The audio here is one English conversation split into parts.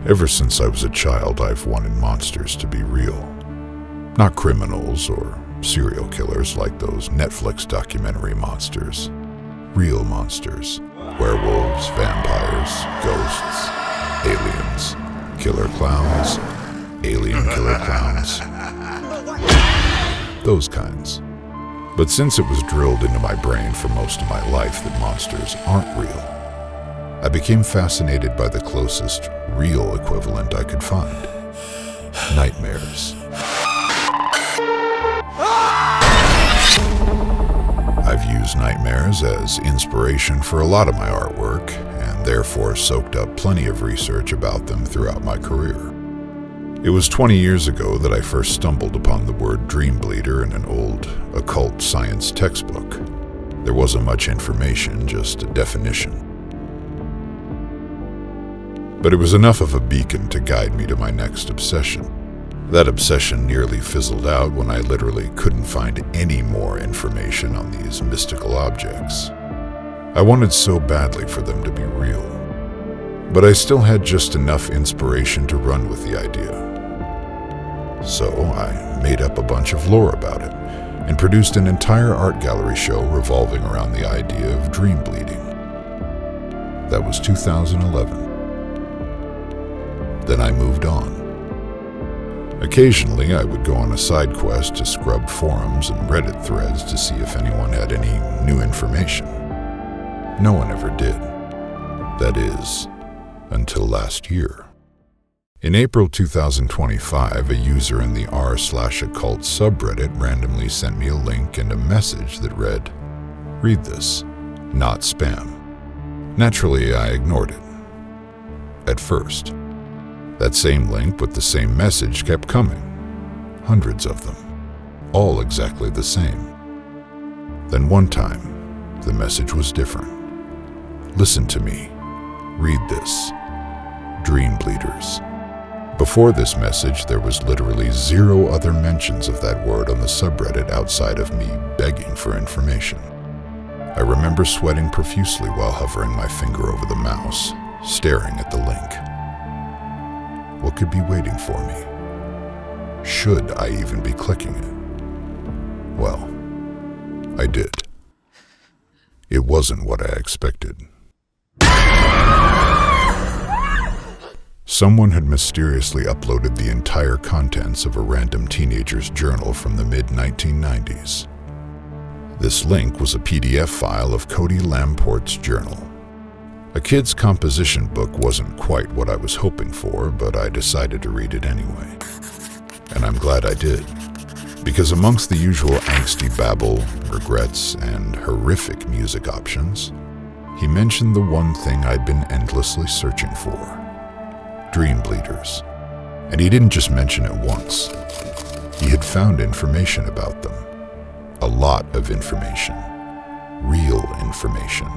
Ever since I was a child, I've wanted monsters to be real. Not criminals or serial killers like those Netflix documentary monsters. Real monsters. Werewolves, vampires, ghosts, aliens, killer clowns, alien killer clowns. Those kinds. But since it was drilled into my brain for most of my life that monsters aren't real, I became fascinated by the closest real equivalent I could find. Nightmares. I've used nightmares as inspiration for a lot of my artwork, and therefore soaked up plenty of research about them throughout my career. It was 20 years ago that I first stumbled upon the word Dreambleeder in an old occult science textbook. There wasn't much information, just a definition. But it was enough of a beacon to guide me to my next obsession. That obsession nearly fizzled out when I literally couldn't find any more information on these mystical objects. I wanted so badly for them to be real, but I still had just enough inspiration to run with the idea. So I made up a bunch of lore about it and produced an entire art gallery show revolving around the idea of dream bleeding. That was 2011. Then I moved on. Occasionally, I would go on a side quest to scrub forums and Reddit threads to see if anyone had any new information. No one ever did. That is, until last year. In April 2025, a user in the r/occult subreddit randomly sent me a link and a message that read, "Read this, not spam." Naturally, I ignored it. At first. That same link with the same message kept coming. Hundreds of them. All exactly the same. Then one time, the message was different. "Listen to me. Read this. Dreambleeders." Before this message, there was literally zero other mentions of that word on the subreddit outside of me begging for information. I remember sweating profusely while hovering my finger over the mouse, staring at the link. What could be waiting for me? Should I even be clicking it? Well, I did. It wasn't what I expected. Someone had mysteriously uploaded the entire contents of a random teenager's journal from the mid-1990s. This link was a PDF file of Cody Lamport's journal. A kid's composition book wasn't quite what I was hoping for, but I decided to read it anyway. And I'm glad I did, because amongst the usual angsty babble, regrets, and horrific music options, he mentioned the one thing I'd been endlessly searching for: Dreambleeders. And he didn't just mention it once. He had found information about them. A lot of information. Real information.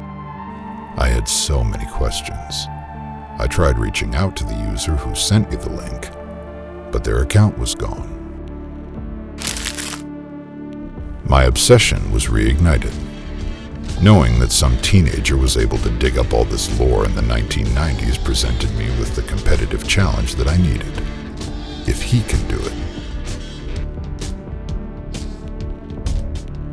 I had so many questions. I tried reaching out to the user who sent me the link, but their account was gone. My obsession was reignited. Knowing that some teenager was able to dig up all this lore in the 1990s presented me with the competitive challenge that I needed. If he can do it.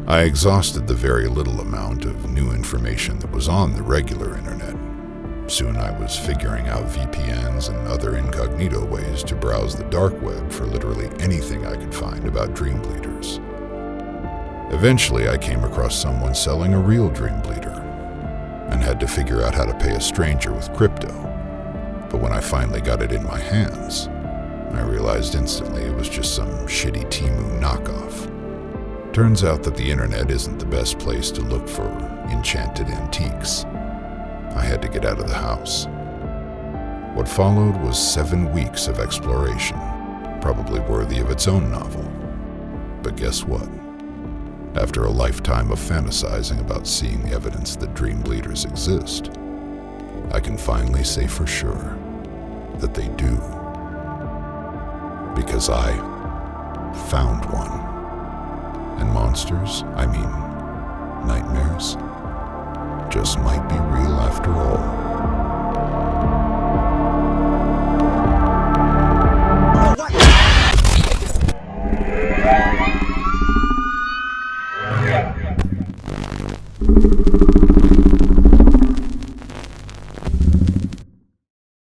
I exhausted the very little amount of new information that was on the regular internet. Soon I was figuring out VPNs and other incognito ways to browse the dark web for literally anything I could find about Dreambleeders. Eventually I came across someone selling a real Dreambleeder and had to figure out how to pay a stranger with crypto. But when I finally got it in my hands, I realized instantly it was just some shitty Temu knockoff. Turns out that the internet isn't the best place to look for enchanted antiques. I had to get out of the house. What followed was 7 weeks of exploration, probably worthy of its own novel. But guess what? After a lifetime of fantasizing about seeing the evidence that Dreambleeders exist, I can finally say for sure that they do. Because I found one. And monsters, I mean, nightmares, just might be real after all.